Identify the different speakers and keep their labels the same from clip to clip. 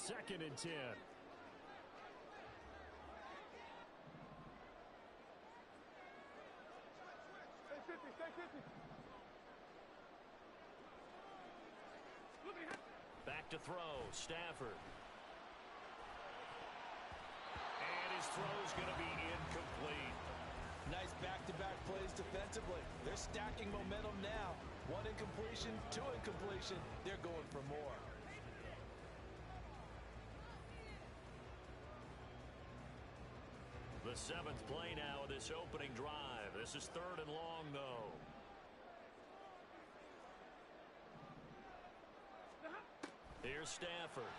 Speaker 1: 2nd and 10. Back to throw, Stafford. And his throw's going to be incomplete.
Speaker 2: Nice back-to-back plays defensively. They're stacking momentum now. 1 incompletion, 2 incompletion. They're going for more.
Speaker 1: The 7th play now of this opening drive. This is 3rd and long, though. Here's Stafford.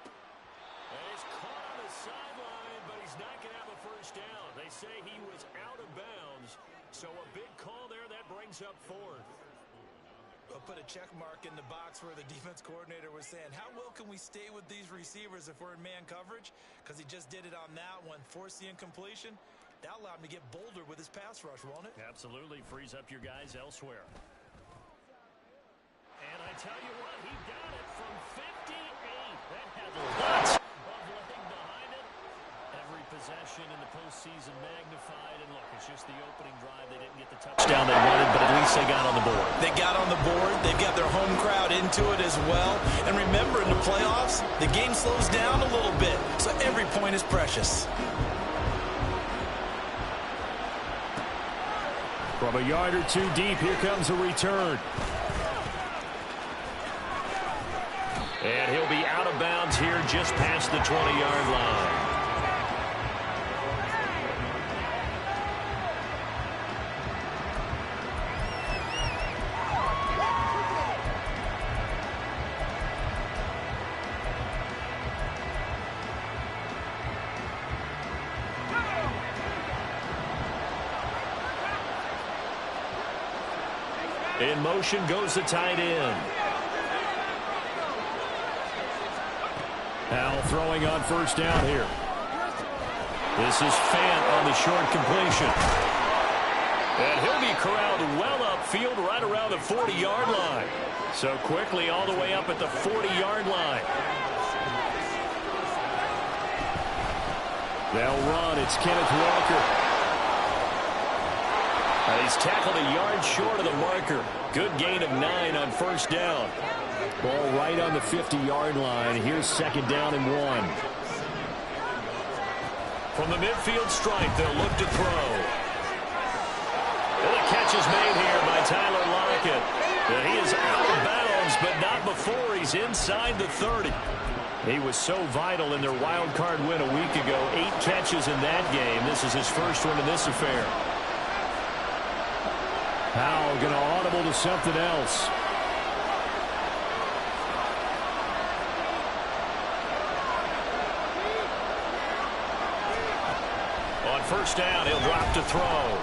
Speaker 1: And he's caught on the sideline, but he's not going to have a first down. They say he was out of bounds, so a big call there. That brings up 4th.
Speaker 2: I'll put a check mark in the box where the defense coordinator was saying, how well can we stay with these receivers if we're in man coverage? Because he just did it on that one, forced the incompletion. That allowed him to get bolder with his pass rush, won't it?
Speaker 1: Absolutely. Frees up your guys elsewhere. And I tell you what, he got it from 58. That had lots of leg behind it. Every possession in the postseason magnified. And look, it's just the opening drive. They didn't get the touchdown they wanted, but at least they got on the board.
Speaker 2: They got on the board. They've got their home crowd into it as well. And remember, in the playoffs, the game slows down a little bit. So every point is precious.
Speaker 1: From a yard or 2 deep, here comes a return. And he'll be out of bounds here just past the 20-yard line. In motion goes the tight end. Howell throwing on first down here. This is Fant on the short completion. And he'll be corralled well upfield right around the 40-yard line. So quickly all the way up at the 40-yard line. They'll run. It's Kenneth Walker. And he's tackled a yard short of the marker. Good gain of 9 on first down. Ball right on the 50-yard line. Here's 2nd down and 1. From the midfield stripe, they'll look to throw. And the catch is made here by Tyler Lockett. And he is out of bounds, but not before he's inside the 30. He was so vital in their wild card win a week ago. 8 catches in that game. This is his first one in this affair. Howell going to audible to something else. On first down, he'll drop to throw.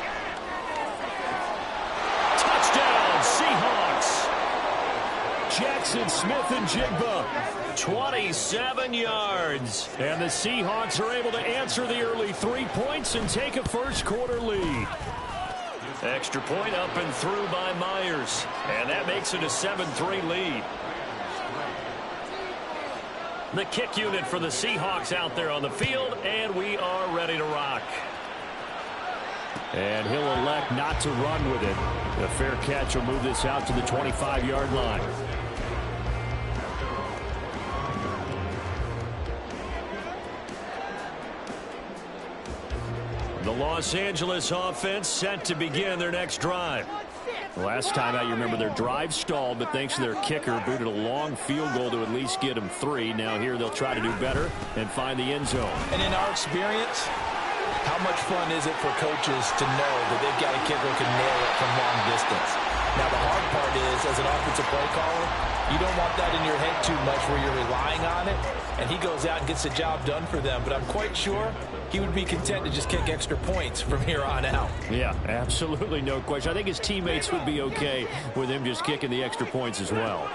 Speaker 1: Touchdown, Seahawks. Jackson Smith-Njigba, 27 yards. And the Seahawks are able to answer the early 3 points and take a first-quarter lead. Extra point up and through by Myers. And that makes it a 7-3 lead. The kick unit for the Seahawks out there on the field, and we are ready to rock. And he'll elect not to run with it. A fair catch will move this out to the 25-yard line. The Los Angeles offense set to begin their next drive. Last time out, you remember their drive stalled, but thanks to their kicker, booted a long field goal to at least get them 3. Now here they'll try to do better and find the end zone.
Speaker 2: And in our experience, how much fun is it for coaches to know that they've got a kicker who can nail it from long distance? Now the hard part is, as an offensive play caller, you don't want that in your head too much where you're relying on it, and he goes out and gets the job done for them. But I'm quite sure he would be content to just kick extra points from here on out.
Speaker 1: Yeah, absolutely no question. I think his teammates would be okay with him just kicking the extra points as well.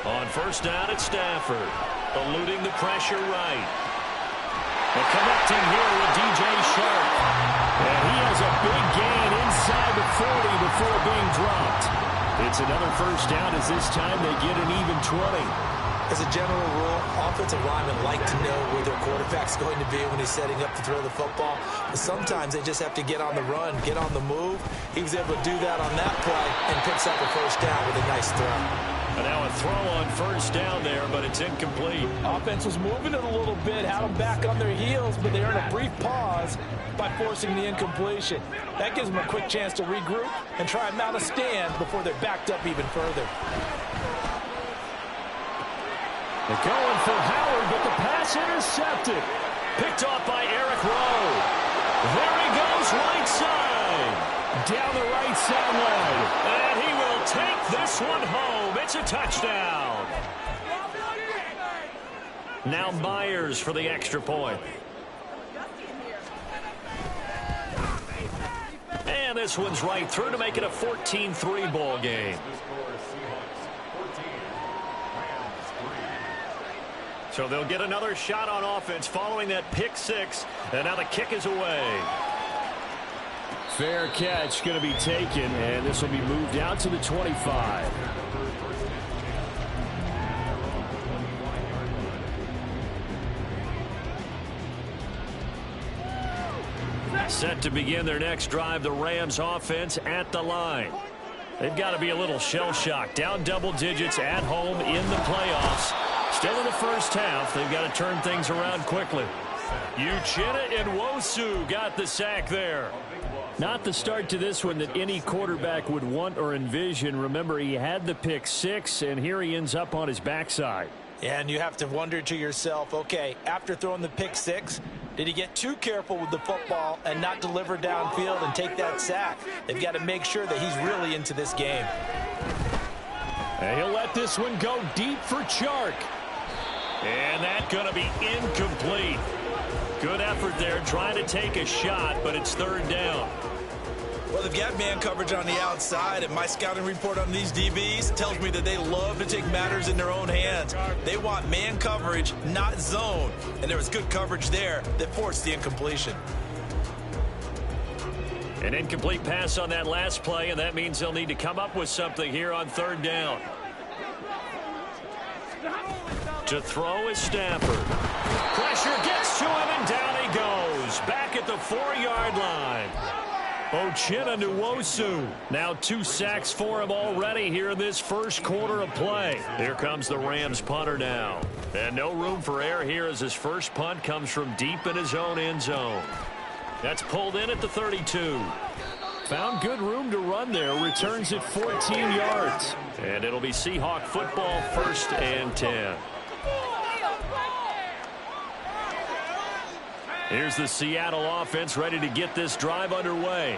Speaker 1: On first down, it's Stafford, eluding the pressure right. And connecting here with DJ Sharp. And he has a big gain inside the 40 before being dropped. It's gets another first down as this time they get an even 20.
Speaker 2: As a general rule, offensive linemen like to know where their quarterback's going to be when he's setting up to throw the football. But sometimes they just have to get on the run, get on the move. He was able to do that on that play and picks up a first down with a nice throw.
Speaker 1: And now a throw on first down there, but it's incomplete.
Speaker 2: Offense was moving it a little bit, had them back on their heels, but they earned a brief pause by forcing the incompletion. That gives them a quick chance to regroup and try and mount a stand before they're backed up even further.
Speaker 1: They're going for Howard, but the pass intercepted. Picked off by Eric Rowe. There he goes, right side. Down the right sideline. And he will take this one home. It's a touchdown. Now Myers for the extra point. And this one's right through to make it a 14-3 ball game. So they'll get another shot on offense following that pick six. And now the kick is away. Fair catch going to be taken, and this will be moved out to the 25. Set to begin their next drive, the Rams offense at the line. They've got to be a little shell-shocked. Down double digits at home in the playoffs. Still in the first half, they've got to turn things around quickly. Uchenna Nwosu got the sack there. Not the start to this one that any quarterback would want or envision. Remember, he had the pick six, and here he ends up on his backside.
Speaker 2: Yeah, and you have to wonder to yourself, okay, after throwing the pick six, did he get too careful with the football and not deliver downfield and take that sack? They've got to make sure that he's really into this game.
Speaker 1: And he'll let this one go deep for Chark. And that's going to be incomplete. Good effort there trying to take a shot, but it's third down.
Speaker 2: Well, they've got man coverage on the outside, and my scouting report on these DBs tells me that they love to take matters in their own hands. They want man coverage, not zone. And there was good coverage there that forced the incompletion.
Speaker 1: An incomplete pass on that last play, and that means they'll need to come up with something here on third down. To throw is Stafford. Pressure gets to him, and down he goes. Back at the 4-yard line. Uchenna Nwosu. Now 2 sacks for him already here in this first quarter of play. Here comes the Rams punter now. And no room for error here as his first punt comes from deep in his own end zone. That's pulled in at the 32. Found good room to run there. Returns it 14 yards. And it'll be Seahawk football, 1st and 10. Here's the Seattle offense ready to get this drive underway.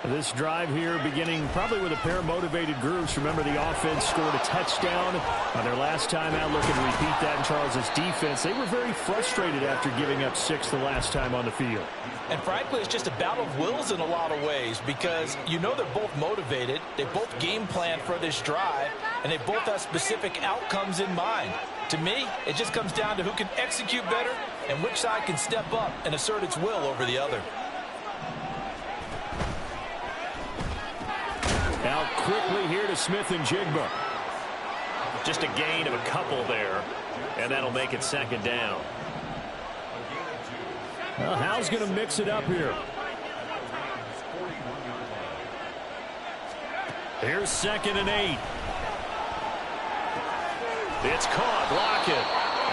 Speaker 1: This drive here beginning probably with a pair of motivated groups. Remember, the offense scored a touchdown on their last time out. Looking to repeat that in Charles's defense. They were very frustrated after giving up 6 the last time on the field.
Speaker 2: And frankly, it's just a battle of wills in a lot of ways because you know they're both motivated. They both game plan for this drive, and they both have specific outcomes in mind. To me, it just comes down to who can execute better and which side can step up and assert its will over the other.
Speaker 1: Out quickly here to Smith and Jigba. Just a gain of a couple there, and that'll make it 2nd down. Well, Hal's going to mix it up here. Here's 2nd and 8. It's caught. Block it.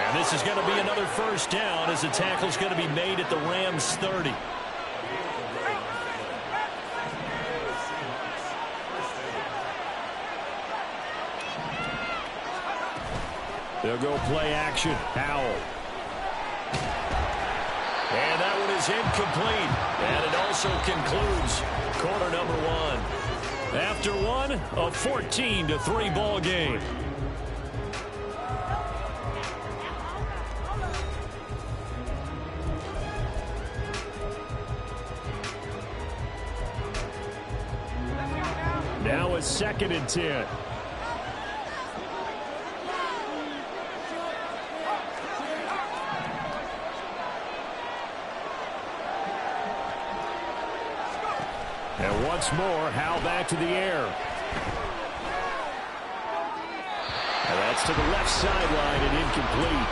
Speaker 1: And this is going to be another first down as the tackle's going to be made at the Rams 30. They'll go play action. Howell. And that one is incomplete. And it also concludes quarter number 1. After one, a 14-3 ball game. Now it's 2nd and 10. And once more, Howell back to the air. And that's to the left sideline and incomplete.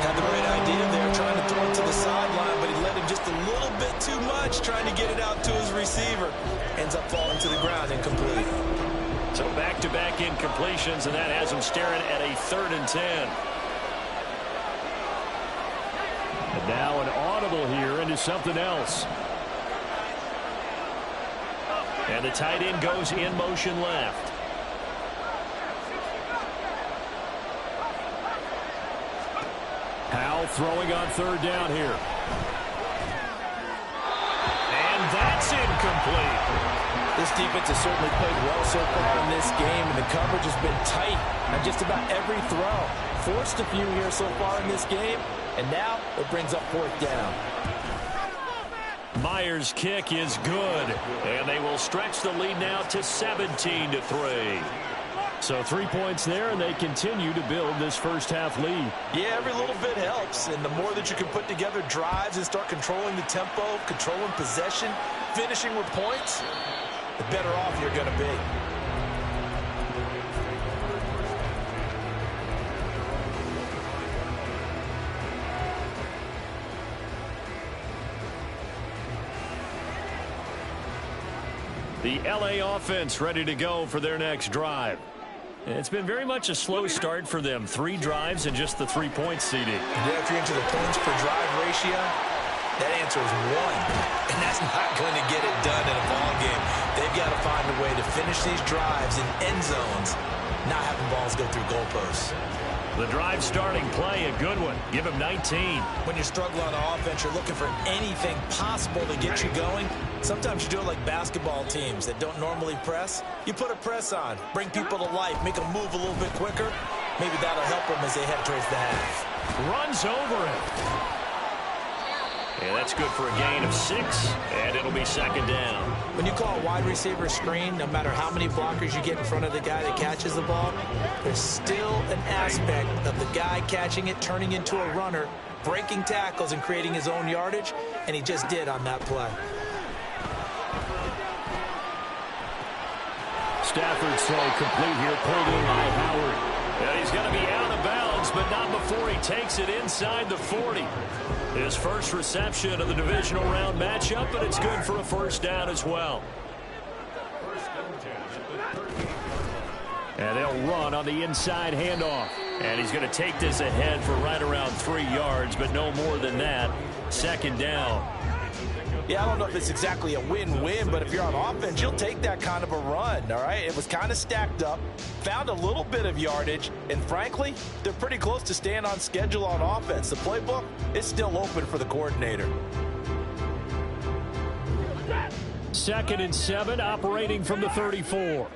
Speaker 2: Had the right idea there, trying to throw it to the sideline, but he let him just a little bit too much, trying to get it out to his receiver. Ends up falling to the ground, incomplete.
Speaker 1: So back-to-back incompletions, and that has him staring at a 3rd and 10. And now an audible here into something else. And the tight end goes in motion left. Powell throwing on 3rd down here. And that's incomplete.
Speaker 2: This defense has certainly played well so far in this game, and the coverage has been tight on just about every throw. Forced a few here so far in this game, and now it brings up 4th down.
Speaker 1: Myers' kick is good, and they will stretch the lead now to 17-3. So 3 points there, and they continue to build this first half lead.
Speaker 2: Yeah, every little bit helps, and the more that you can put together drives and start controlling the tempo, controlling possession, finishing with points, the better off you're going to be.
Speaker 1: The LA offense ready to go for their next drive. It's been very much a slow start for them. 3 drives and just the 3 points, CD.
Speaker 2: Yeah, if you're into the points per drive ratio, that answer is 1. And that's not going to get it done in a ball game. They've got to find a way to finish these drives in end zones, not having balls go through goalposts.
Speaker 1: The drive starting play, a good one. Give him 19.
Speaker 2: When you struggle on offense, you're looking for anything possible to get you going. Sometimes you do it like basketball teams that don't normally press. You put a press on, bring people to life, make them move a little bit quicker. Maybe that'll help them as they head towards the half.
Speaker 1: Runs over it. And that's good for a gain of 6, and it'll be 2nd down.
Speaker 2: When you call a wide receiver screen, no matter how many blockers you get in front of the guy that catches the ball, there's still an aspect of the guy catching it, turning into a runner, breaking tackles and creating his own yardage, and he just did on that play.
Speaker 1: Stafford's throw complete here, pulled in by Howard. And he's going to be out of bounds, but not before he takes it inside the 40. His first reception of the divisional round matchup, but it's good for a 1st down as well. And they'll run on the inside handoff. And he's going to take this ahead for right around 3 yards, but no more than that. 2nd down.
Speaker 2: Yeah, I don't know if it's exactly a win-win, but if you're on offense, you'll take that kind of a run, all right? It was kind of stacked up, found a little bit of yardage, and frankly, they're pretty close to staying on schedule on offense. The playbook is still open for the coordinator.
Speaker 1: 2nd and 7, operating from the 34.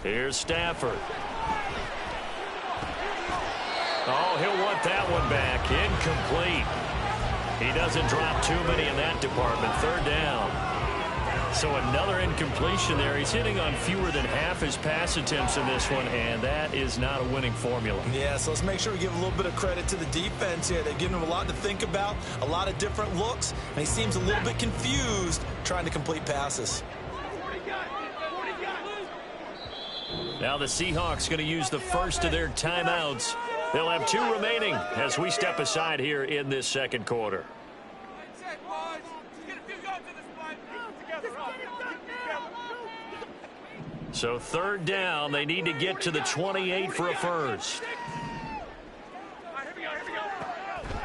Speaker 1: Here's Stafford. Oh, he'll want that one back. Incomplete. He doesn't drop too many in that department. 3rd down. So another incompletion there. He's hitting on fewer than half his pass attempts in this one, and that is not a winning formula.
Speaker 2: Yeah, so let's make sure we give a little bit of credit to the defense here. They've given him a lot to think about, a lot of different looks, and he seems a little bit confused trying to complete passes.
Speaker 1: Now the Seahawks going to use the first of their timeouts. They'll have 2 remaining as we step aside here in this 2nd quarter. So 3rd down, they need to get to the 28 for a 1st.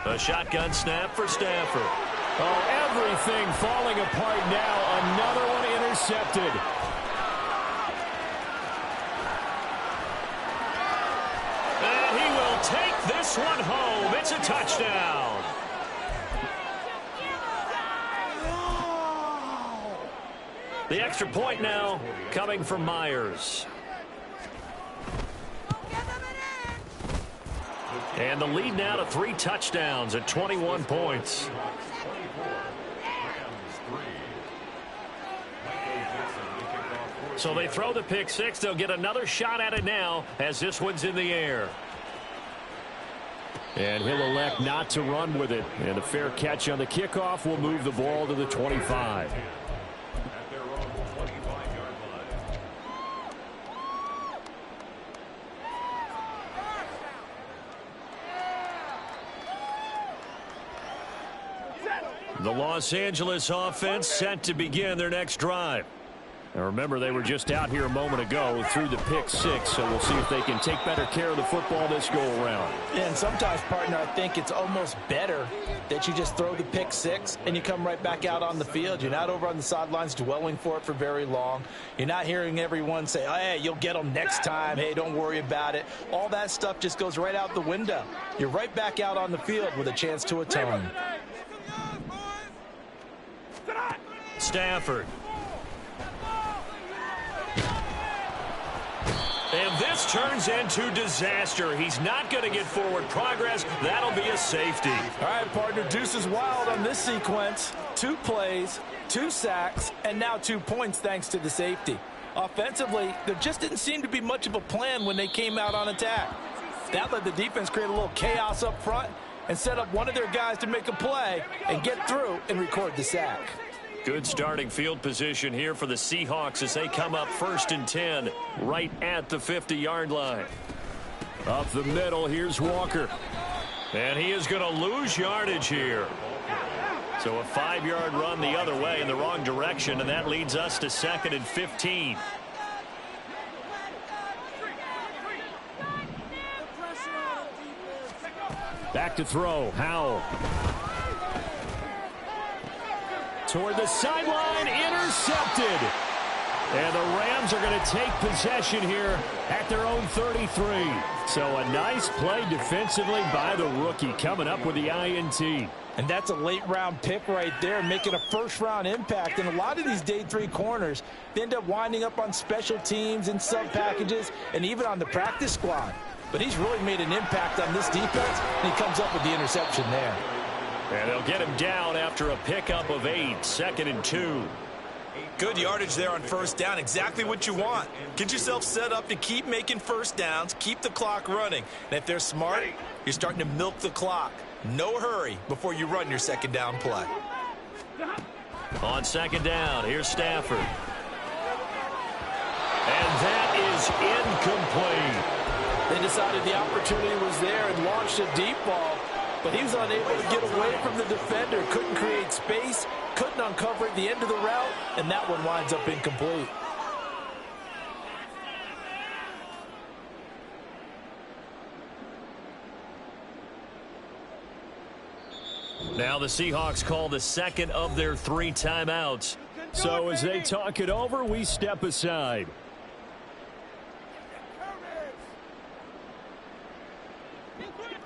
Speaker 1: A shotgun snap for Stafford. Oh, everything falling apart now. Another one intercepted. And he will take this one home. It's a touchdown. The extra point now coming from Myers. And the lead now to 3 touchdowns at 21 points. So they throw the pick 6. They'll get another shot at it now as this one's in the air. And he'll elect not to run with it. And a fair catch on the kickoff will move the ball to the 25. The Los Angeles offense set to begin their next drive. Now remember, they were just out here a moment ago through the pick six, so we'll see if they can take better care of the football this go-around.
Speaker 2: Yeah, and sometimes, partner, I think it's almost better that you just throw the pick six and you come right back out on the field. You're not over on the sidelines dwelling for it for very long. You're not hearing everyone say, oh, hey, you'll get them next time. Hey, don't worry about it. All that stuff just goes right out the window. You're right back out on the field with a chance to atone.
Speaker 1: Stafford. And this turns into disaster. He's not going to get forward progress. That'll be a safety.
Speaker 2: All right, partner, deuce is wild on this sequence. 2 plays, 2 sacks, and now 2 points thanks to the safety. Offensively, there just didn't seem to be much of a plan when they came out on attack. That let the defense create a little chaos up front and set up one of their guys to make a play and get through and record the sack.
Speaker 1: Good starting field position here for the Seahawks as they come up 1st and 10 right at the 50-yard line. Up the middle, here's Walker. And he is going to lose yardage here. So a 5-yard run the other way in the wrong direction, and that leads us to 2nd and 15. Back to throw, Howell. Toward the sideline, intercepted. And the Rams are going to take possession here at their own 33. So a nice play defensively by the rookie coming up with the INT.
Speaker 2: And that's a late-round pick right there, making a first-round impact. And a lot of these day 3 corners, they end up winding up on special teams and sub-packages and even on the practice squad. But he's really made an impact on this defense, and he comes up with the interception there.
Speaker 1: And they'll get him down after a pickup of 8, 2nd and 2.
Speaker 3: Good yardage there on 1st down, exactly what you want. Get yourself set up to keep making 1st downs, keep the clock running. And if they're smart, you're starting to milk the clock. No hurry before you run your 2nd down play.
Speaker 1: On 2nd down, here's Stafford. And that is incomplete.
Speaker 2: They decided the opportunity was there and launched a deep ball. But he was unable to get away from the defender, couldn't create space, couldn't uncover at the end of the route, and that one winds up incomplete.
Speaker 1: Now the Seahawks call the 2nd of their 3 timeouts. So as they talk it over, we step aside.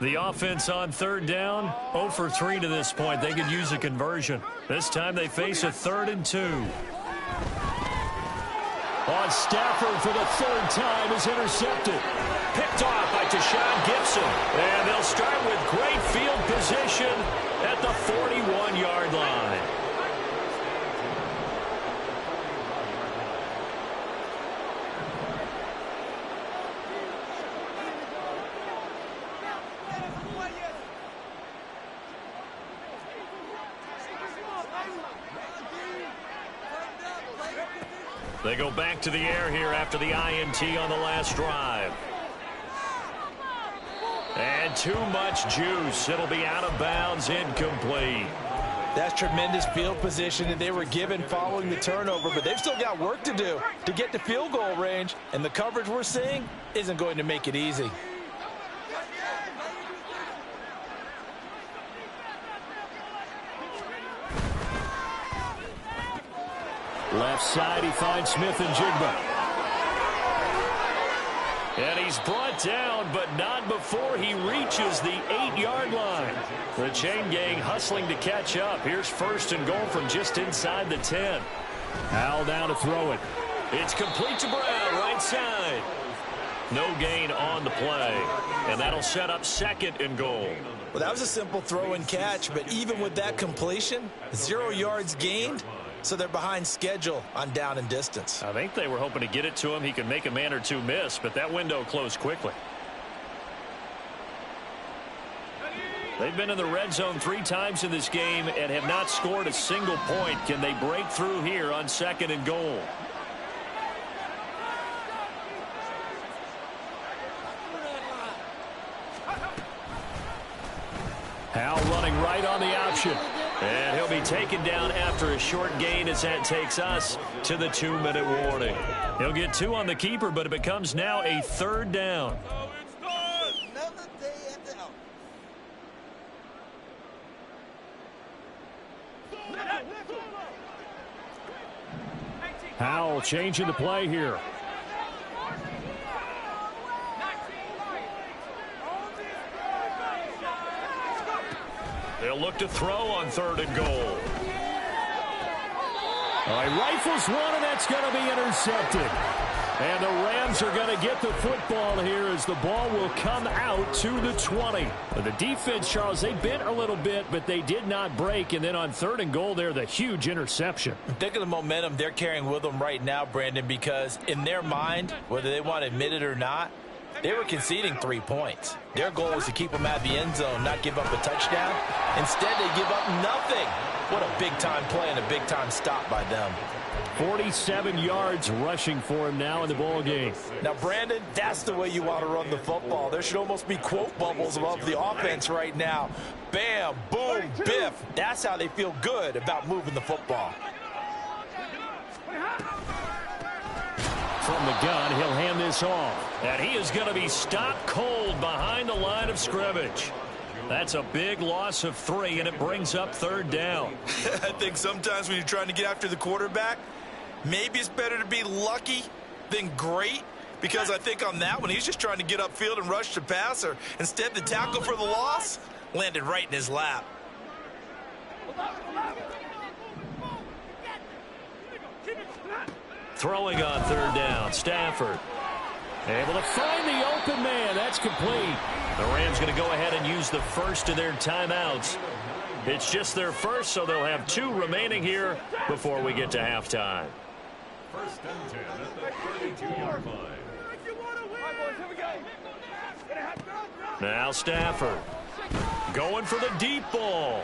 Speaker 1: The offense on 3rd down, 0 for 3 to this point. They could use a conversion. This time they face a 3rd and 2. On Stafford for the 3rd time is intercepted. Picked off by Tashawn Gibson. And they'll start with great field position at the 41-yard line. They go back to the air here after the INT on the last drive. And too much juice. It'll be out of bounds, incomplete.
Speaker 2: That's tremendous field position that they were given following the turnover, but they've still got work to do to get to field goal range, and the coverage we're seeing isn't going to make it easy.
Speaker 1: Left side, he finds Smith and Jigba. And he's brought down, but not before he reaches the 8-yard line. The chain gang hustling to catch up. Here's 1st and goal from just inside the 10. Howell down to throw it. It's complete to Brown, right side. No gain on the play. And that'll set up 2nd and goal.
Speaker 3: Well, that was a simple throw and catch, but even with that completion, 0 yards gained. So they're behind schedule on down and distance.
Speaker 1: I think they were hoping to get it to him. He could make a man or two miss, but that window closed quickly. They've been in the red zone 3 times in this game and have not scored a single point. Can they break through here on 2nd and goal? Howell running right on the option. And he'll be taken down after a short gain as that takes us to the 2-minute warning. He'll get 2 on the keeper, but it becomes now a 3rd down. Howell changing the play here. They'll look to throw on 3rd and goal. All right, rifles one, and that's going to be intercepted. And the Rams are going to get the football here as the ball will come out to the 20. The defense, Charles, they bit a little bit, but they did not break. And then on 3rd and goal there, the huge interception.
Speaker 2: Think of the momentum they're carrying with them right now, Brandon, because in their mind, whether they want to admit it or not, they were conceding 3 points. Their goal was to keep them out of the end zone, not give up a touchdown. Instead, they give up nothing. What a big-time play and a big-time stop by them.
Speaker 1: 47 yards rushing for him now in the ball game.
Speaker 2: Now, Brandon, that's the way you want to run the football. There should almost be quote bubbles above the offense right now. Bam, boom, biff. That's how they feel good about moving the football.
Speaker 1: From the gun, he'll hand this off. And he is going to be stopped cold behind the line of scrimmage. That's a big loss of 3, and it brings up 3rd down.
Speaker 3: I think sometimes when you're trying to get after the quarterback, maybe it's better to be lucky than great, because I think on that one, he's just trying to get upfield and rush the passer. Instead, the tackle for the loss landed right in his lap.
Speaker 1: Throwing on 3rd down, Stafford. Able to find the open man. That's complete. The Rams going to go ahead and use the first of their timeouts. It's just their first, so they'll have 2 remaining here before we get to halftime.
Speaker 4: 1st and 10 at the 32-yard line.
Speaker 1: Now Stafford going for the deep ball.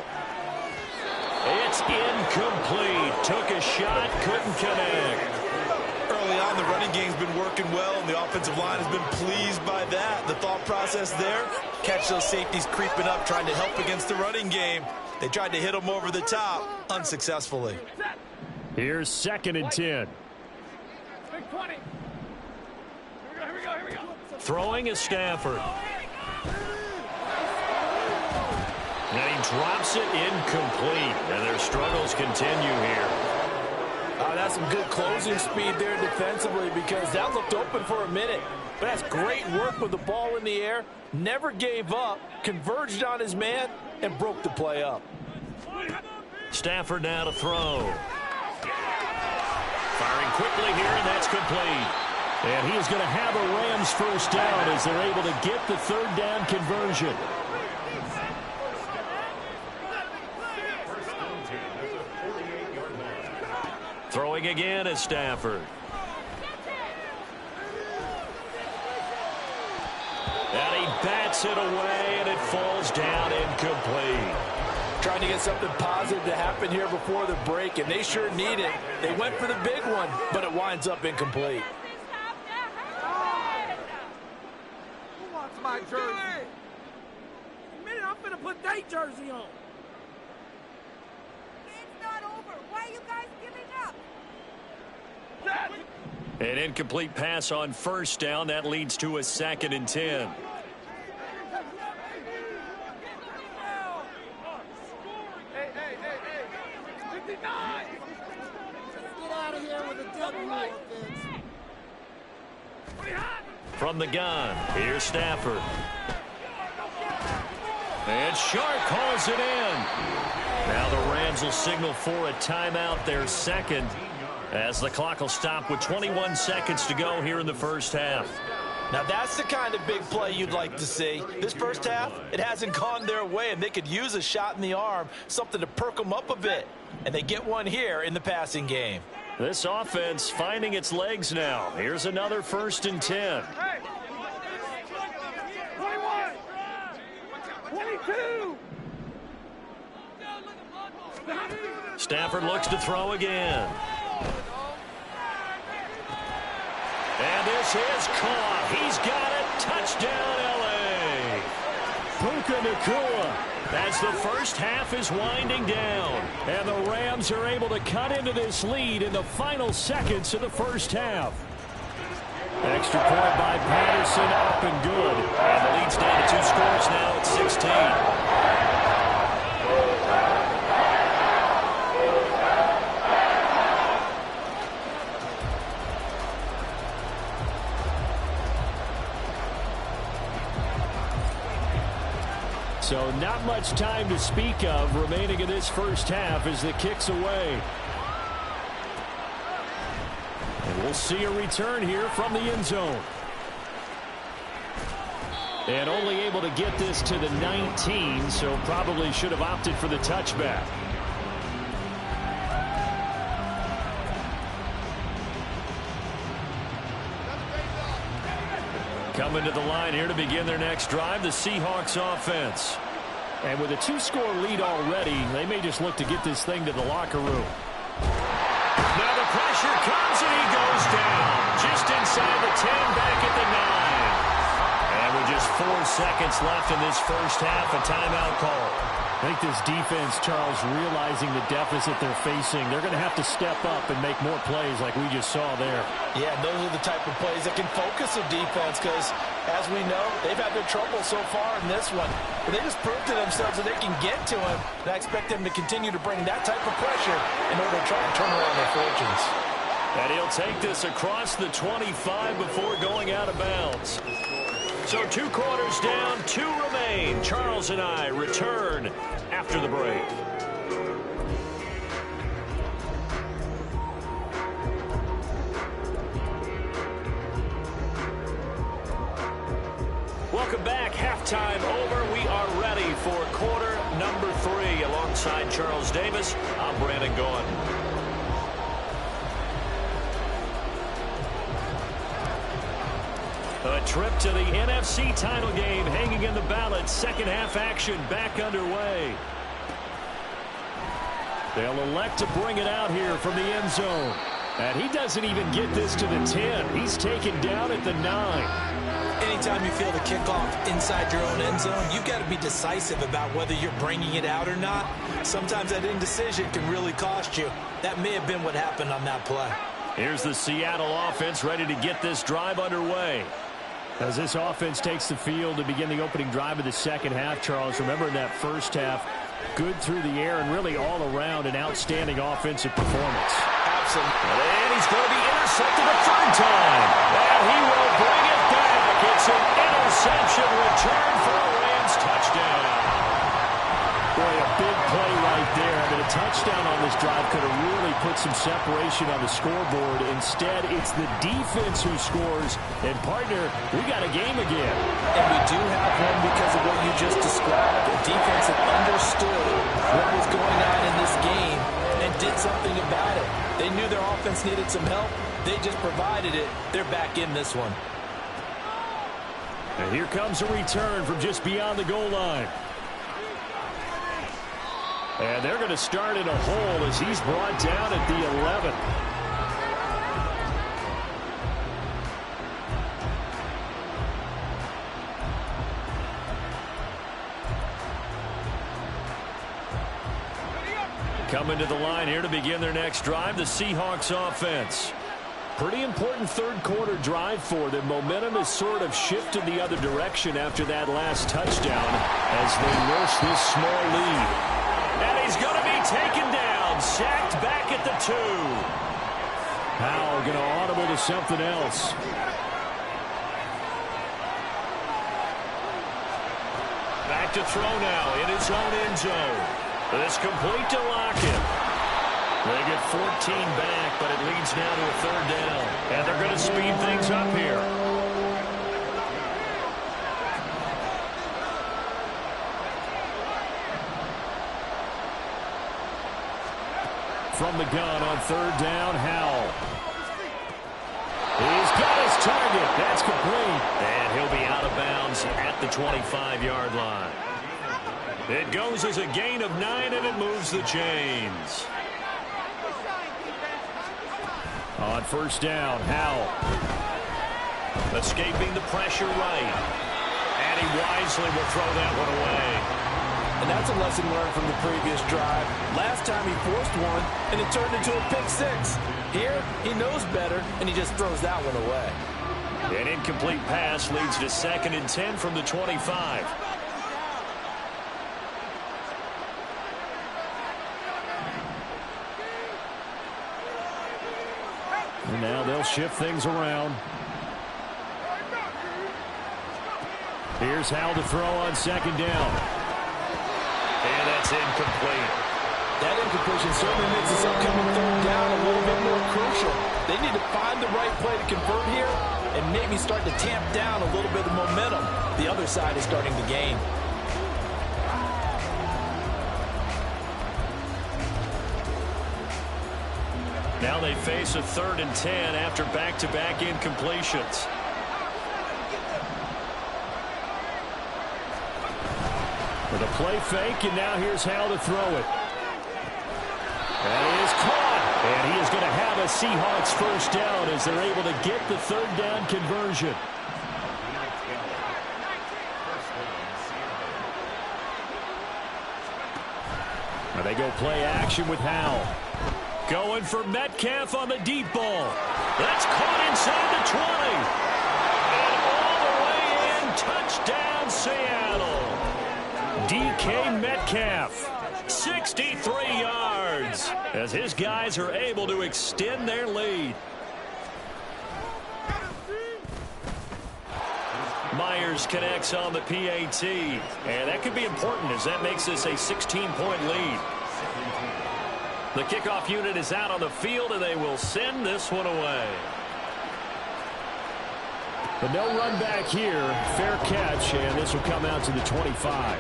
Speaker 1: It's incomplete. Took a shot, couldn't connect.
Speaker 3: Early on, the running game's been working well, and the offensive line has been pleased by that. The thought process there, catch those safeties creeping up, trying to help against the running game. They tried to hit them over the top, unsuccessfully.
Speaker 1: Here's 2nd and 10. Throwing is Stafford. And he drops it incomplete, and their struggles continue here.
Speaker 2: That's some good closing speed there defensively, because that looked open for a minute. But that's great work with the ball in the air. Never gave up, converged on his man, and broke the play up.
Speaker 1: Stafford now to throw. Firing quickly here, and that's complete. And he is going to have a Rams 1st down as they're able to get the 3rd down conversion. Throwing again is Stafford. And he bats it away, and it falls down incomplete.
Speaker 2: Trying to get something positive to happen here before the break, and they sure need it. They went for the big one, but it winds up incomplete.
Speaker 5: Who wants my jersey? In a minute, I'm going to put their jersey on.
Speaker 6: It's not over. Why are you guys giving up?
Speaker 1: An incomplete pass on 1st down. That leads to a 2nd and 10. From the gun, here's Stafford. And Shark calls it in. Now the Rams will signal for a timeout, their 2nd, as the clock will stop with 21 seconds to go here in the 1st half.
Speaker 2: Now that's the kind of big play you'd like to see. This 1st half, it hasn't gone their way, and they could use a shot in the arm, something to perk them up a bit. And they get one here in the passing game.
Speaker 1: This offense finding its legs now. Here's another 1st and 10.
Speaker 5: 21! 22!
Speaker 1: Stafford looks to throw again. And this is caught. He's got it. Touchdown, L.A. Puka Nacua as the first half is winding down. And the Rams are able to cut into this lead in the final seconds of the first half. Extra point by Patterson, up and good. And the lead's down to 2 scores now at 16. So not much time to speak of remaining in this first half as the kick's away. And we'll see a return here from the end zone. And only able to get this to the 19, so probably should have opted for the touchback. Coming to the line here to begin their next drive, the Seahawks offense. And with a 2-score lead already, they may just look to get this thing to the locker room. Now the pressure comes and he goes down. Just inside the 10, back at the 9. And with just 4 seconds left in this first half, a timeout call. I think this defense, Charles, realizing the deficit they're facing, they're going to have to step up and make more plays like we just saw there. Yeah, those are the type of plays that can focus a defense because, as we know, they've had their trouble so far in this one. But they just proved to themselves that they can get to him, and I expect them to continue to bring that type of pressure in order to try and turn around their fortunes. And he'll take this across the 25 before going out of bounds. So 2 quarters down, 2 remain. Charles and I return after the break. Welcome back. Halftime over. We are ready for quarter number 3. Alongside Charles Davis, I'm Brandon Gaughan. A trip to the NFC title game hanging in the balance. Second half action back underway. They'll elect to bring it out here from the end zone. And he doesn't even get this to the 10. He's taken down at the 9.
Speaker 3: Anytime you feel the kickoff inside your own end zone, you've got to be decisive about whether you're bringing it out or not. Sometimes that indecision can really cost you. That may have been what happened on that play.
Speaker 1: Here's the Seattle offense ready to get this drive underway. As this offense takes the field to begin the opening drive of the second half, Charles, remember in that first half, good through the air and really all around an outstanding offensive performance.
Speaker 3: Absolutely.
Speaker 1: And he's going to be intercepted a third time. And he will bring it back. It's an interception return for a Rams touchdown. Boy, a big play right there. I mean, a touchdown on this drive could have really put some separation on the scoreboard. Instead, it's the defense who scores. And, partner, we got a game again.
Speaker 2: And we do have one because of what you just described. A defense that understood what was going on in this game and did something about it. They knew their offense needed some help. They just provided it. They're back in this one.
Speaker 1: And here comes a return from just beyond the goal line. And they're going to start in a hole as he's brought down at the 11. Coming to the line here to begin their next drive, the Seahawks offense. Pretty important third quarter drive for them. Momentum has sort of shifted the other direction after that last touchdown as they nurse this small lead. And he's going to be taken down, sacked back at the 2. Powell going to audible to something else. Back to throw now in his own end zone. This complete to Lockett. They get 14 back, but it leads now to a third down. And they're going to speed things up here. From the gun on third down, Howell. He's got his target. That's complete. And he'll be out of bounds at the 25-yard line. It goes as a gain of 9, and it moves the chains. On first down, Howell. Escaping the pressure right. And he wisely will throw that one away.
Speaker 2: And that's a lesson learned from the previous drive. Last time he forced one, and it turned into a pick six. Here, he knows better, and he just throws that one away.
Speaker 1: An incomplete pass leads to 2nd and 10 from the 25. And now they'll shift things around. Here's Howell to throw on 2nd down. And that's incomplete.
Speaker 2: That incompletion certainly makes this upcoming 3rd down a little bit more crucial. They need to find the right play to convert here and maybe start to tamp down a little bit of momentum. The other side is starting to gain.
Speaker 1: Now they face a 3rd and 10 after back-to-back incompletions. With a play fake, and now here's Howell to throw it. That is caught, and he is going to have a Seahawks 1st down as they're able to get the 3rd down conversion. Now they go play action with Howell. Going for Metcalf on the deep ball. That's caught inside the 20. And all the way in, touchdown Seattle. DK Metcalf, 63 yards, as his guys are able to extend their lead. Myers connects on the PAT, and that could be important as that makes this a 16-point lead. The kickoff unit is out on the field, and they will send this one away. But no run back here. Fair catch, and this will come out to the 25.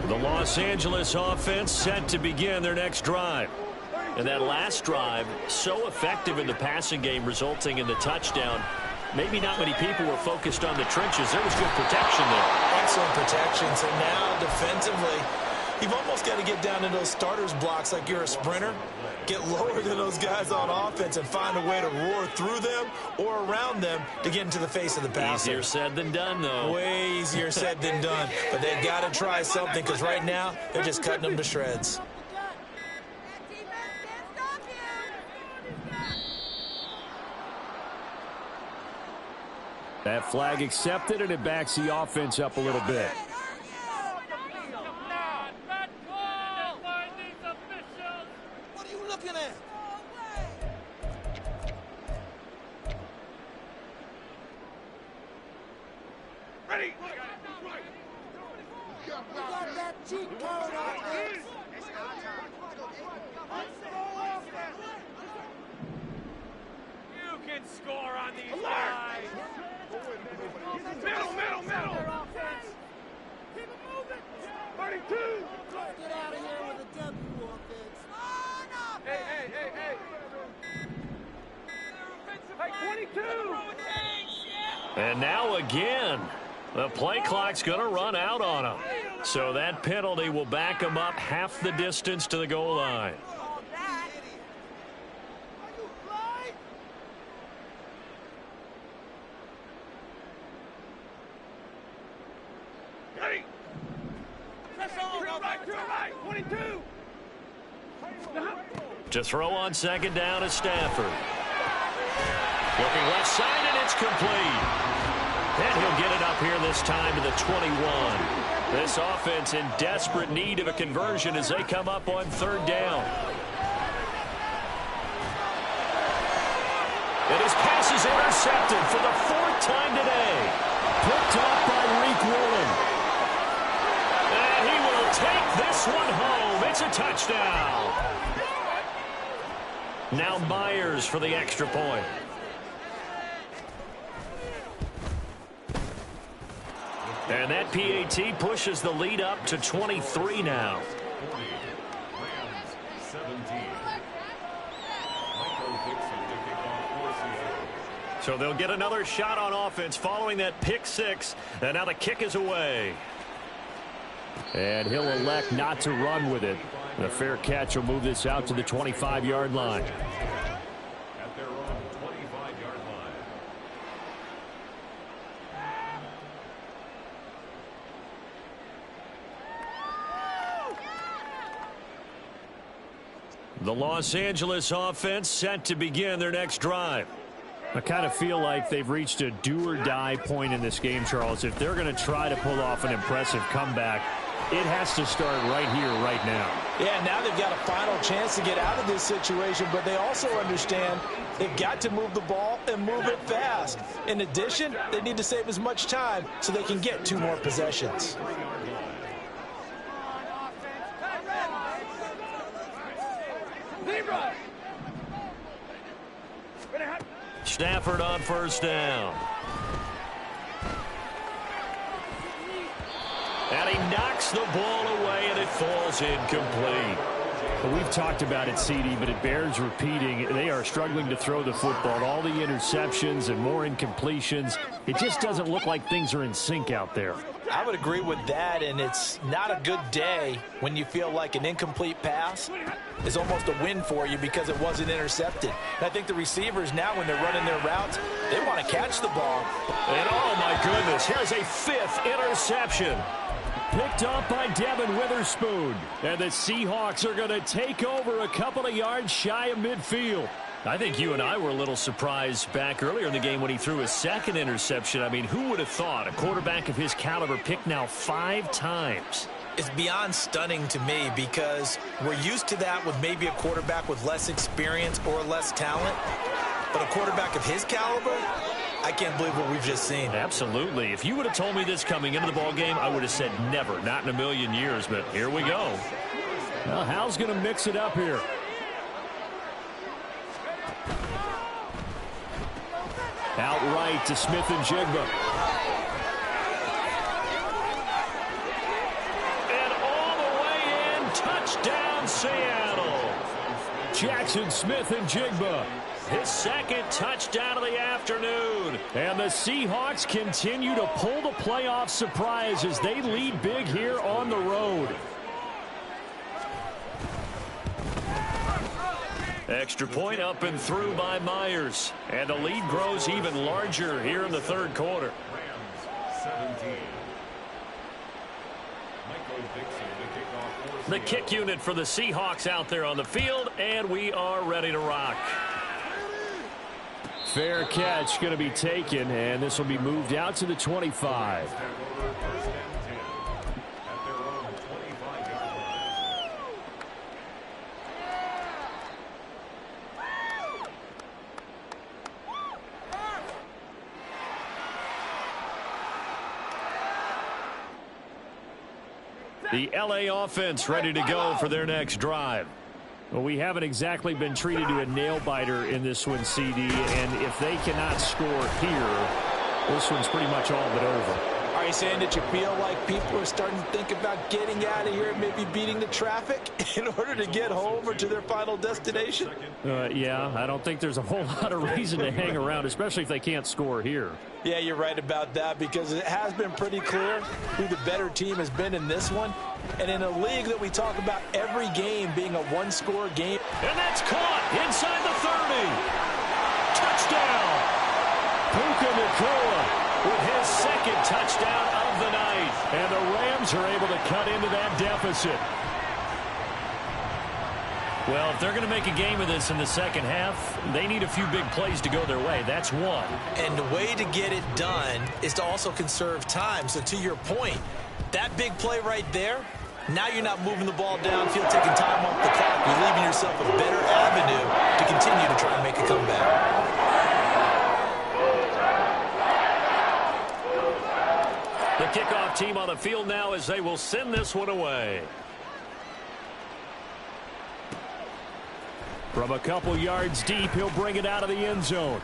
Speaker 1: The Los Angeles offense set to begin their next drive. And that last drive, so effective in the passing game, resulting in the touchdown. Maybe not many people were focused on the trenches. There was good protection there.
Speaker 3: Excellent protection. So now, defensively, you've almost got to get down to those starters blocks like you're a sprinter. Get lower than those guys on offense and find a way to roar through them or around them to get into the face of the passer.
Speaker 1: Easier said than done, though.
Speaker 3: Way easier said than done. But they've got to try something because right now they're just cutting them to shreds.
Speaker 1: That flag accepted, and it backs the offense up a little bit.
Speaker 5: What are you looking at? Ready? We got that cheat code on this. You can score on these guys. Middle. Keep it moving. 32. Get out of here with a W offense. Hey. Hey, 22.
Speaker 1: And now again, the play clock's going to run out on them. So that penalty will back them up half the distance to the goal line. To throw on 2nd down is Stafford. Looking left side, and it's complete. And he'll get it up here this time to the 21. This offense in desperate need of a conversion as they come up on 3rd down. And his pass is intercepted for the 4th time today. Picked up by Reek Willen. And he will take this one home. It's a touchdown. Now Myers for the extra point. And that PAT pushes the lead up to 23 now. So they'll get another shot on offense following that pick 6. And now the kick is away. And he'll elect not to run with it. The fair catch will move this out to the 25-yard line.
Speaker 4: At their own 25-yard line.
Speaker 1: The Los Angeles offense set to begin their next drive. I kind of feel like they've reached a do-or-die point in this game, Charles. If they're going to try to pull off an impressive comeback, it has to start right here, right now.
Speaker 2: Yeah, now they've got a final chance to get out of this situation, but they also understand they've got to move the ball and move it fast. In addition, they need to save as much time so they can get 2 more possessions.
Speaker 1: Stafford on first down. And he knocks the ball away, and it falls incomplete. Well, we've talked about it, CD, but it bears repeating. They are struggling to throw the football. All the interceptions and more incompletions. It just doesn't look like things are in sync out there.
Speaker 2: I would agree with that, and it's not a good day when you feel like an incomplete pass is almost a win for you because it wasn't intercepted. And I think the receivers now, when they're running their routes, they want to catch the ball.
Speaker 1: And oh my goodness, here's a 5th interception. Picked up by Devin Witherspoon. And the Seahawks are going to take over a couple of yards shy of midfield. I think you and I were a little surprised back earlier in the game when he threw his 2nd interception. I mean, who would have thought a quarterback of his caliber picked now 5 times?
Speaker 3: It's beyond stunning to me because we're used to that with maybe a quarterback with less experience or less talent. But a quarterback of his caliber, I can't believe what we've just seen.
Speaker 1: Absolutely. If you would have told me this coming into the ball game, I would have said never, not in a million years. But here we go. Well, Hal's going to mix it up here. Outright to Smith and Jigba. And all the way in, touchdown Seattle. Jackson Smith and Jigba. His 2nd touchdown of the afternoon. And the Seahawks continue to pull the playoff surprise as they lead big here on the road. Extra point up and through by Myers. And the lead grows even larger here in the 3rd quarter.
Speaker 4: Rams 17. Michael Dixon, the kickoff.
Speaker 1: The kick unit for the Seahawks out there on the field, and we are ready to rock. Fair catch going to be taken, and this will be moved out to the 25.
Speaker 4: First and 10 at their own 25-yard line.
Speaker 1: The LA offense ready to go for their next drive. Well, we haven't exactly been treated to a nail-biter in this one, CD, and if they cannot score here, this one's pretty much all but over.
Speaker 2: Are you saying that you feel like people are starting to think about getting out of here and maybe beating the traffic in order to get home or to their final destination?
Speaker 1: Yeah, I don't think there's a whole lot of reason to hang around, especially if they can't score here.
Speaker 2: Yeah, you're right about that because it has been pretty clear who the better team has been in this one. And in a league that we talk about every game being a one-score game.
Speaker 1: And that's caught inside the 30. Touchdown. Puka Nacua with his 2nd touchdown of the night. And the Rams are able to cut into that deficit. Well, if they're going to make a game of this in the 2nd half, they need a few big plays to go their way. That's one.
Speaker 3: And the way to get it done is to also conserve time. So to your point, that big play right there, now you're not moving the ball downfield, taking time off the clock. You're leaving yourself a better avenue to continue to try and make a comeback.
Speaker 1: The kickoff team on the field now as they will send this one away. From a couple yards deep, he'll bring it out of the end zone.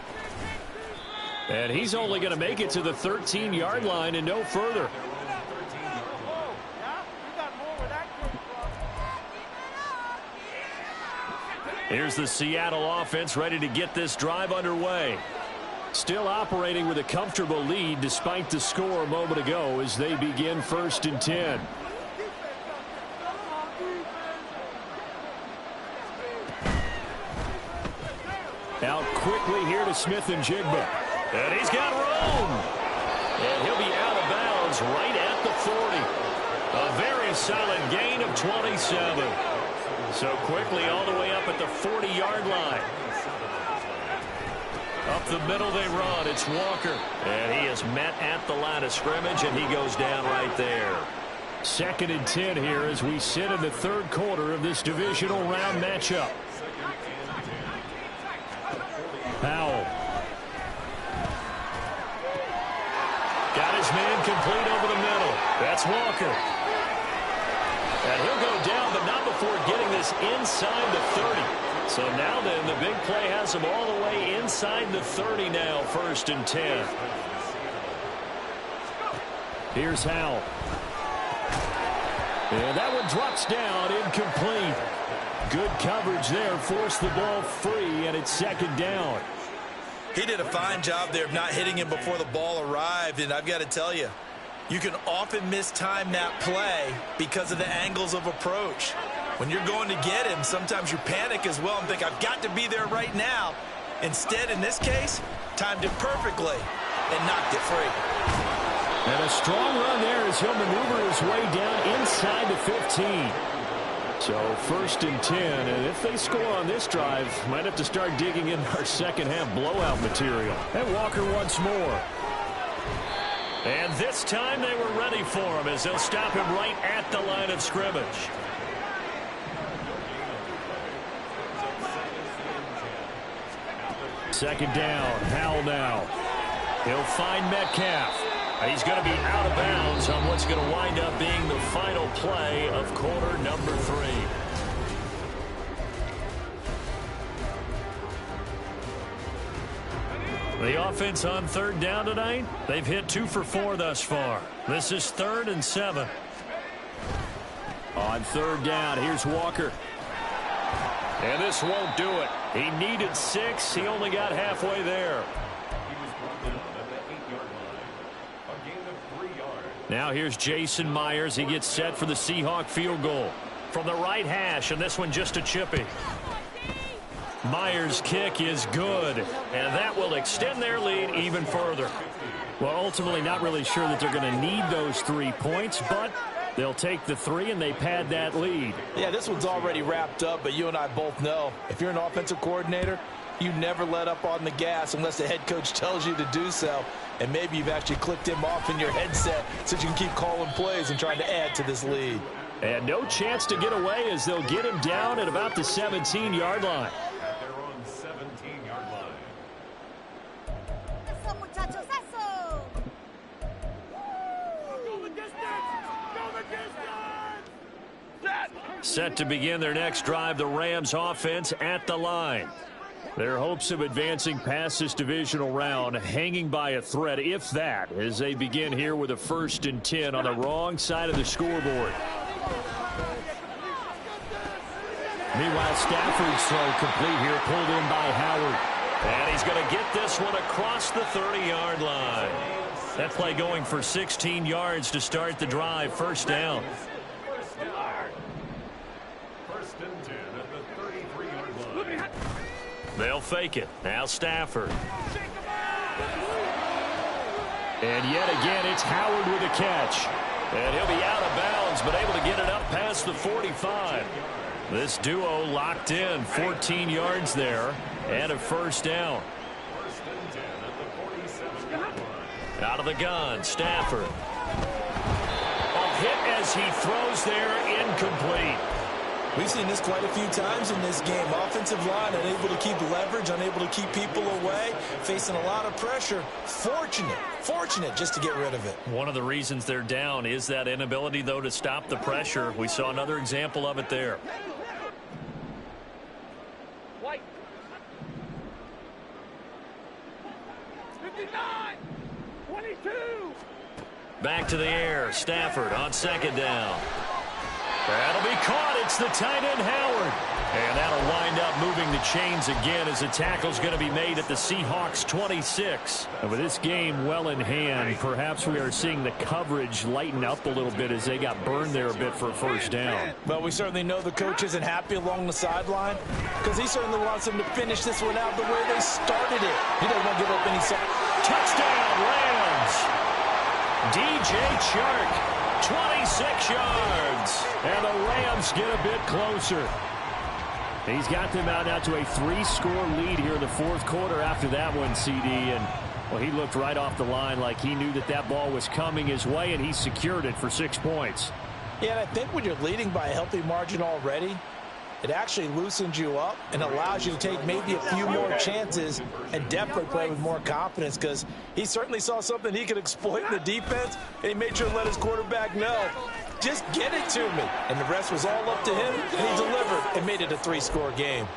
Speaker 1: And he's only going to make it to the 13-yard line and no further. Here's the Seattle offense ready to get this drive underway. Still operating with a comfortable lead despite the score a moment ago as they begin 1st and 10. Out quickly here to Smith and Jigba. And he's got room. And he'll be out of bounds right at the 40. A very solid gain of 27. So quickly all the way up at the 40-yard line. Up the middle they run. It's Walker. And he is met at the line of scrimmage, and he goes down right there. 2nd and 10 here as we sit in the 3rd quarter of this divisional round matchup. Powell. Got his man complete over the middle. That's Walker. And he'll go down, but not before getting this inside the 30. So now then, the big play has him all the way inside the 30 now, 1st and 10. Here's Howell. And that one drops down, incomplete. Good coverage there, forced the ball free, and it's 2nd down.
Speaker 3: He did a fine job there of not hitting him before the ball arrived, and I've got to tell you, you can often mistime that play because of the angles of approach. When you're going to get him, sometimes you panic as well and think, I've got to be there right now. Instead, in this case, timed it perfectly and knocked it free.
Speaker 1: And a strong run there as he'll maneuver his way down inside the 15. So 1st and 10, and if they score on this drive, might have to start digging in our second half blowout material. And Walker once more. And this time they were ready for him as they'll stop him right at the line of scrimmage. Second down, Howell now. He'll find Metcalf. He's going to be out of bounds on what's going to wind up being the final play of quarter number 3. The offense on 3rd down tonight, they've hit 2 for 4 thus far. This is 3rd and 7. On 3rd down, here's Walker. And this won't do it. He needed 6. He only got halfway there. Now here's Jason Myers. He gets set for the Seahawk field goal. From the right hash, and this one just a chippy. Myers' kick is good, and that will extend their lead even further. Well, ultimately not really sure that they're going to need those 3 points, but they'll take the 3 and they pad that lead.
Speaker 2: Yeah, this one's already wrapped up, but you and I both know if you're an offensive coordinator, you never let up on the gas unless the head coach tells you to do so. And maybe you've actually clicked him off in your headset so you can keep calling plays and trying to add to this lead.
Speaker 1: And no chance to get away as they'll get him down at about the 17-yard line.
Speaker 4: At their own 17-yard line.
Speaker 6: Eso, muchachos, eso.
Speaker 5: Go the distance! Go the distance!
Speaker 1: Set to begin their next drive, the Rams offense at the line. Their hopes of advancing past this divisional round hanging by a thread, if that, as they begin here with a 1st and 10 on the wrong side of the scoreboard. Meanwhile, Stafford's throw complete here, pulled in by Howard. And he's going to get this one across the 30-yard line. That play going for 16 yards to start the drive, 1st down. They'll fake it. Now Stafford. And yet again, it's Howard with a catch. And he'll be out of bounds, but able to get it up past the 45. This duo locked in, 14 yards there, and a 1st down. Out of the gun, Stafford. A hit as he throws there, incomplete.
Speaker 3: We've seen this quite a few times in this game. Offensive line unable to keep leverage, unable to keep people away, facing a lot of pressure. Fortunate just to get rid of it.
Speaker 1: One of the reasons they're down is that inability, though, to stop the pressure. We saw another example of it there.
Speaker 5: White. 59. 22.
Speaker 1: Back to the air. Stafford on 2nd down. That'll be caught. It's the tight end, Howard. And that'll wind up moving the chains again as the tackle's going to be made at the Seahawks 26. And with this game well in hand, perhaps we are seeing the coverage lighten up a little bit as they got burned there a bit for a first down.
Speaker 2: Well, we certainly know the coach isn't happy along the sideline because he certainly wants them to finish this one out the way they started it. He doesn't want to give up any...
Speaker 1: Touchdown, Rams! DJ Chark, 26 yards. And the Rams get a bit closer. He's got them out now to a 3-score lead here in the fourth quarter after that one, CD. And, well, he looked right off the line like he knew that that ball was coming his way, and he secured it for 6 points.
Speaker 2: Yeah, and I think when you're leading by a healthy margin already, it actually loosens you up and allows you to take maybe a few more chances and definitely play with more confidence because he certainly saw something he could exploit in the defense, and he made sure to let his quarterback know, just get it to me. And the rest was all up to him, and he delivered and made it a 3-score game.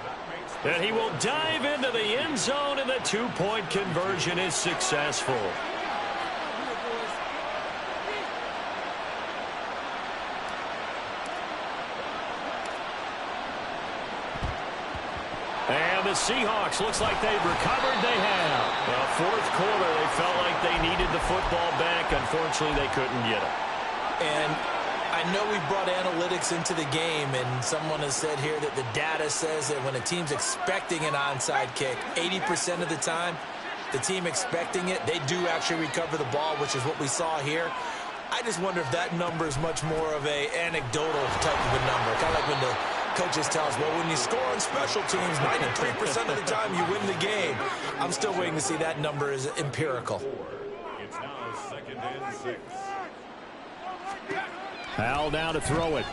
Speaker 1: And he will dive into the end zone, and the 2-point conversion is successful. And the Seahawks, looks like they've recovered. They have. Well, fourth quarter, they felt like they needed the football back. Unfortunately, they couldn't get it.
Speaker 2: And I know we brought analytics into the game, and someone has said here that the data says that when a team's expecting an onside kick, 80% of the time, the team expecting it, they do actually recover the ball, which is what we saw here. I just wonder if that number is much more of an anecdotal type of a number, kind of like when the coaches tell us, well, when you score on special teams, 93% of the time you win the game. I'm still waiting to see that number is empirical.
Speaker 4: It's now 2nd and 6.
Speaker 1: Howell now to throw it.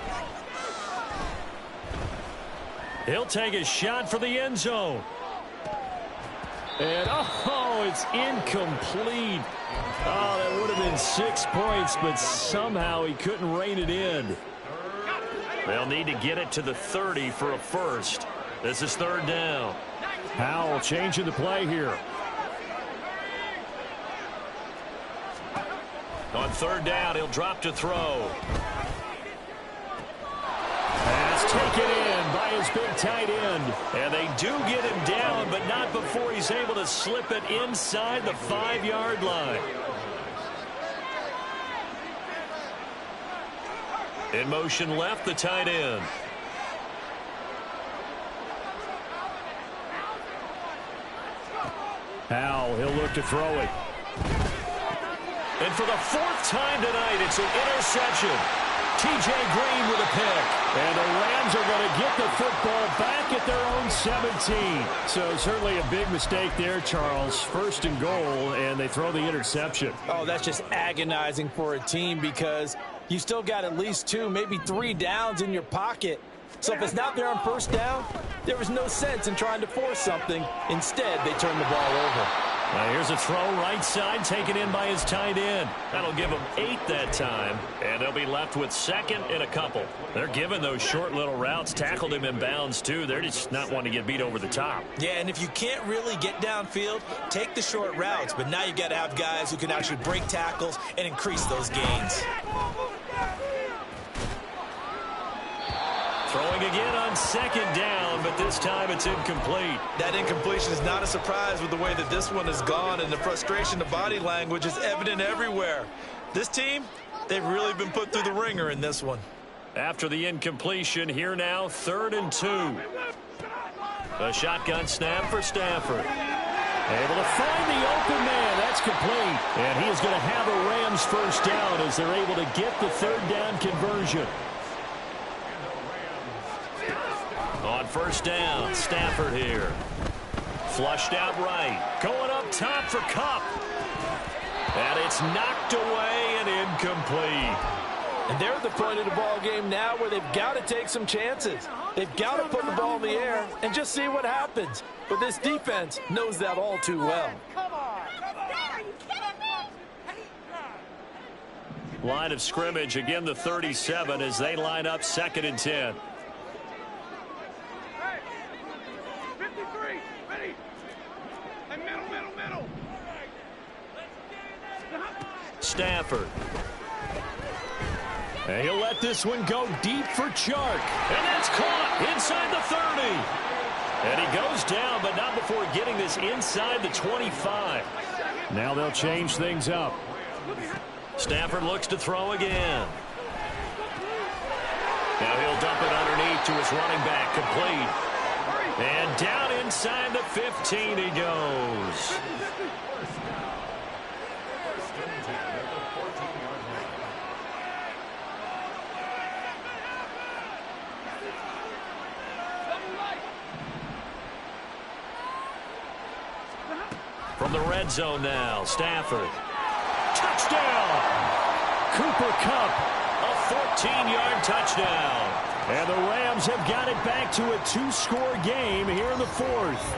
Speaker 1: He'll take a shot for the end zone. And, oh, it's incomplete. Oh, that would have been 6 points, but somehow he couldn't rein it in. They'll need to get it to the 30 for a first. This is 3rd down. Howell changing the play here. On 3rd down, he'll drop to throw. Pass taken in by his big tight end. And they do get him down, but not before he's able to slip it inside the 5-yard line. In motion left, the tight end. Howell, he'll look to throw it. And for the 4th time tonight, it's an interception. T.J. Green with a pick. And the Rams are going to get the football back at their own 17. So certainly a big mistake there, Charles. 1st and goal, and they throw the interception.
Speaker 2: Oh, that's just agonizing for a team because you still got at least 2, maybe 3 downs in your pocket. So if it's not there on 1st down, there was no sense in trying to force something. Instead, they turn the ball over.
Speaker 1: Now here's a throw right side taken in by his tight end. That'll give them 8 that time, and they'll be left with 2nd and a couple. They're giving those short little routes, tackled him in bounds too. They're just not wanting to get beat over the top.
Speaker 3: Yeah, and if you can't really get downfield, take the short routes. But now you got to have guys who can actually break tackles and increase those gains.
Speaker 1: Throwing again on 2nd down, but this time it's incomplete.
Speaker 3: That incompletion is not a surprise with the way that this one has gone, and the frustration, the body language is evident everywhere. This team, they've really been put through the ringer in this one.
Speaker 1: After the incompletion, here now, 3rd and 2. A shotgun snap for Stafford. Able to find the open man. That's complete. And he is going to have a Rams 1st down as they're able to get the 3rd down conversion. On 1st down, Stafford here. Flushed out right. Going up top for Kupp. And it's knocked away and incomplete.
Speaker 2: And they're at the point of the ball game now where they've got to take some chances. They've got to put the ball in the air and just see what happens. But this defense knows that all too well.
Speaker 5: Come on! Are you kidding me?
Speaker 1: Line of scrimmage, again the 37 as they line up 2nd and 10.
Speaker 5: 53, ready. And middle.
Speaker 1: Stafford. And he'll let this one go deep for Chark. And that's caught inside the 30. And he goes down, but not before getting this inside the 25. Now they'll change things up. Stafford looks to throw again. Now he'll dump it underneath to his running back, complete. And down inside the 15 he goes. From the red zone now, Stafford. Touchdown! Cooper Kupp, a 14-yard touchdown. And the Rams have got it back to a two-score game here in the fourth.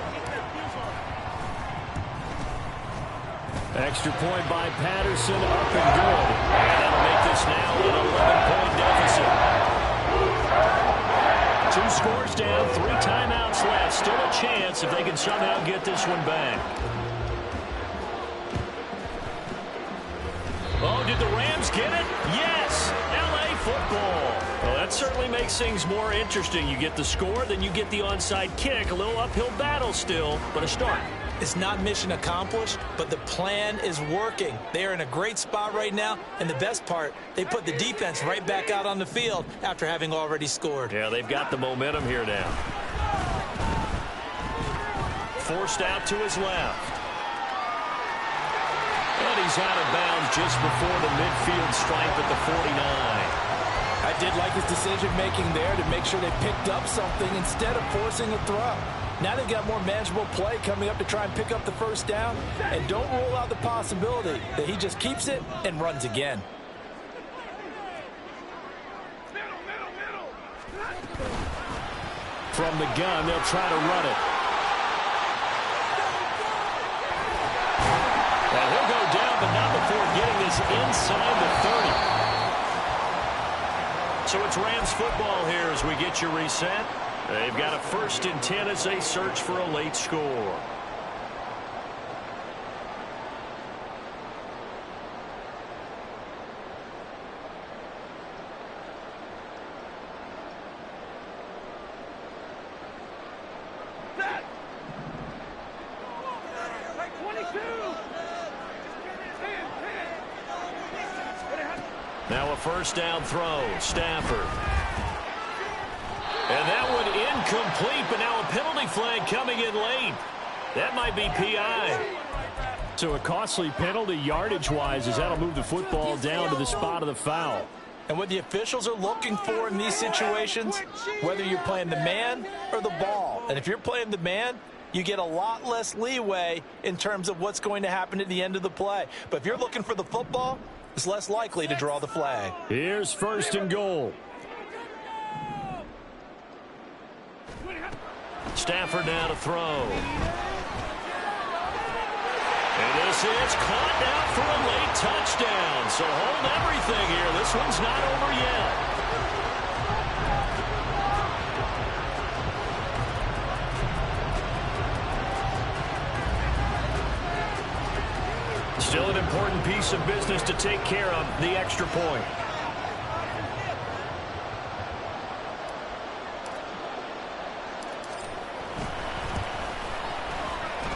Speaker 1: Extra point by Patterson, up and good. And that'll make this now an 11-point deficit. Two scores down, 3 timeouts left. Still a chance if they can somehow get this one back. Oh, did the Rams get it? Yes! L.A. football. Well, that certainly makes things more interesting. You get the score, then you get the onside kick. A little uphill battle still, but a start.
Speaker 2: It's not mission accomplished, but the plan is working. They are in a great spot right now, and the best part, they put the defense right back out on the field after having already scored.
Speaker 1: Yeah, they've got the momentum here now. Forced out to his left. And he's out of bounds just before the midfield stripe at the 49.
Speaker 2: I did like his decision-making there to make sure they picked up something instead of forcing a throw. Now they've got more manageable play coming up to try and pick up the first down. And don't rule out the possibility that he just keeps it and runs again.
Speaker 1: From the gun, they'll try to run it. And he'll go down, but not before getting this inside the 30. So it's Rams football here as we get your reset. They've got a 1st and 10 as they search for a late score. Now a first down throw, Stafford. And that one incomplete, but now a penalty flag coming in late. That might be PI. So a costly penalty yardage-wise as that'll move the football down to the spot of the foul.
Speaker 2: And what the officials are looking for in these situations, whether you're playing the man or the ball. And if you're playing the man, you get a lot less leeway in terms of what's going to happen at the end of the play. But if you're looking for the football, it's less likely to draw the flag.
Speaker 1: Here's 1st and goal. Stafford now to throw. And this is caught now for a late touchdown. So hold everything here. This one's not over yet. Still an important piece of business to take care of, the extra point.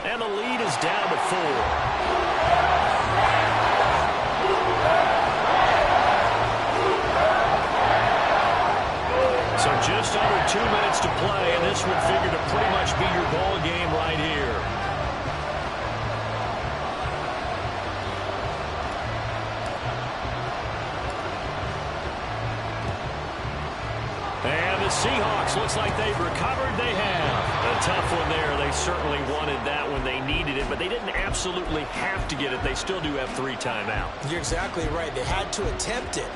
Speaker 1: And the lead is down to 4. So just under 2 minutes to play, and this would figure to pretty much be your ball game right here. And the Seahawks, looks like they've recovered. They have. A tough one there. They certainly wanted that when they needed it, but they didn't absolutely have to get it. They still do have 3 timeouts.
Speaker 2: You're exactly right. They had to attempt it.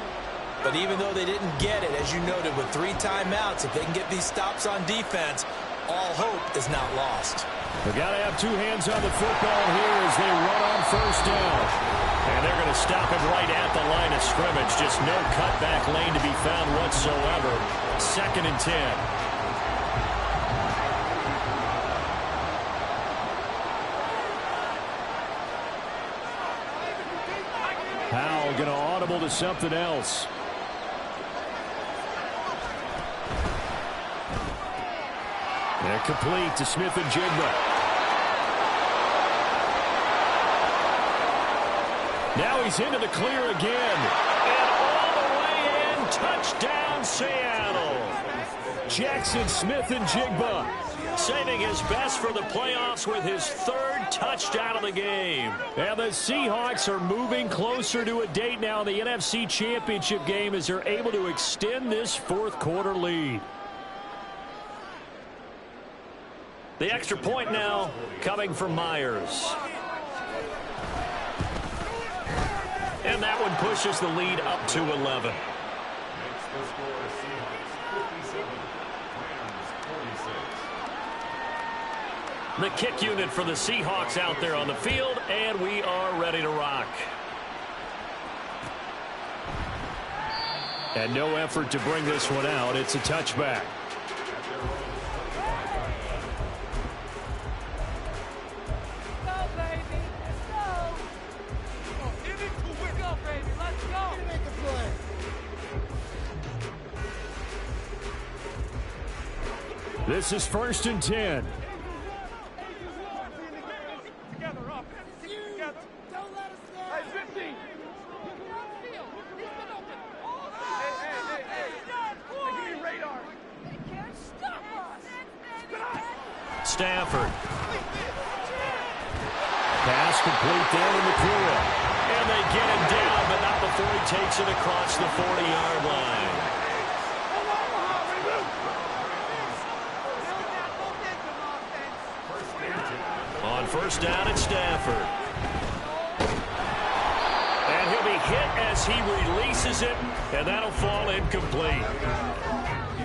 Speaker 2: But even though they didn't get it, as you noted, with 3 timeouts, if they can get these stops on defense, all hope is not lost.
Speaker 1: They've got to have 2 hands on the football here as they run on first down. And they're going to stop him right at the line of scrimmage. Just no cutback lane to be found whatsoever. 2nd and 10. Powell going to audible to something else. And complete to Smith and Jigba. Now he's into the clear again. And all the way in. Touchdown, Seattle. Jackson Smith and Jigba saving his best for the playoffs with his third touchdown of the game. And the Seahawks are moving closer to a date now in the NFC Championship game as they're able to extend this fourth quarter lead. The extra point now coming from Myers. And that one pushes the lead up to 11. The kick unit for the Seahawks out there on the field, and we are ready to rock. And no effort to bring this one out. It's a touchback. This is 1st and 10. Stafford. Pass complete there in the clear. And they get him down, but not before he takes it across the 40-yard line. On 1st down, it's Stafford. And he'll be hit as he releases it, and that'll fall incomplete.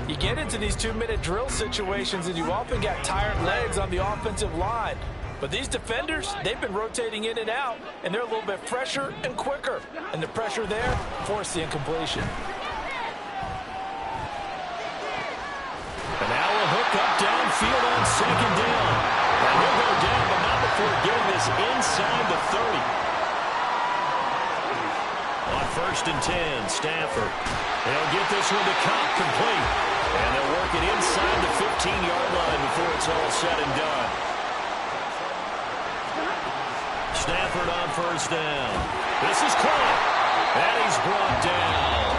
Speaker 2: You get into these 2-minute drill situations, and you often got tired legs on the offensive line. But these defenders, they've been rotating in and out, and they're a little bit fresher and quicker. And the pressure there forced the incompletion.
Speaker 1: And now a hook up downfield on 2nd down. And he'll go down, but not before getting this inside the 30. On 1st and 10, Stafford. They'll get this one to Cobb complete. And they'll work it inside the 15-yard line before it's all said and done. Stafford on 1st down. This is caught. And he's brought down.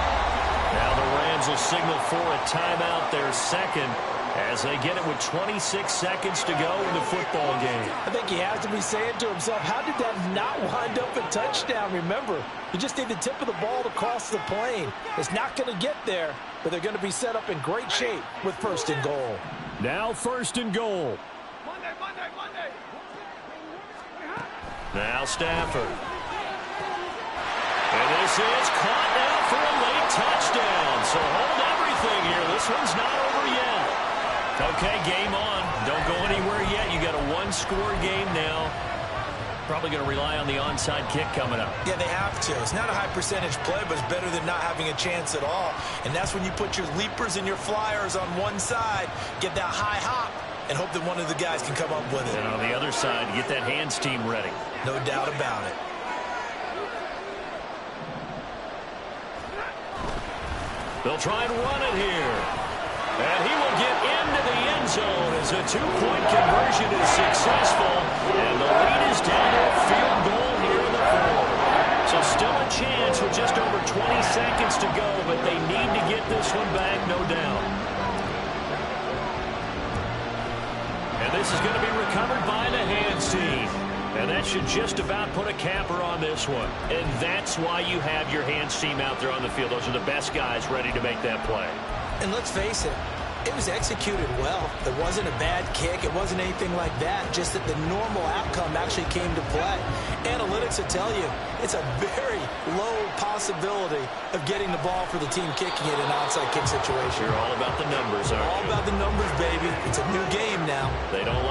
Speaker 1: Now the Rams will signal for a timeout, their second, as they get it with 26 seconds to go in the football game.
Speaker 2: I think he has to be saying to himself, how did that not wind up a touchdown? Remember, you just need the tip of the ball to cross the plane. It's not going to get there, but they're going to be set up in great shape with 1st and goal.
Speaker 1: Now 1st and goal.
Speaker 5: Monday.
Speaker 1: Now Stafford. And this is caught now for a late touchdown. So hold everything here. This one's not over yet. Okay, game on. Don't go anywhere yet. You got a one-score game now. Probably going to rely on the onside kick coming up.
Speaker 3: Yeah, they have to. It's not a high-percentage play, but it's better than not having a chance at all. And that's when you put your leapers and your flyers on one side, get that high hop, and hope that one of the guys can come up with it.
Speaker 1: And on the other side, get that hands team ready.
Speaker 3: No doubt about it.
Speaker 1: They'll try and run it here. And he will get into the end zone as a two-point conversion is successful. And the lead is down to a field goal here in the fourth. So still a chance with just over 20 seconds to go, but they need to get this one back, no doubt. And this is going to be recovered by the hands team. And that should just about put a capper on this one. And that's why you have your hands team out there on the field. Those are the best guys ready to make that play.
Speaker 2: And let's face it, it was executed well. It wasn't a bad kick. It wasn't anything like that. Just that the normal outcome actually came to play. Analytics will tell you it's a very low possibility of getting the ball for the team kicking it in an onside kick situation.
Speaker 1: You're all about the numbers, aren't you?
Speaker 2: All about the numbers, baby. It's a new game now.
Speaker 1: They don't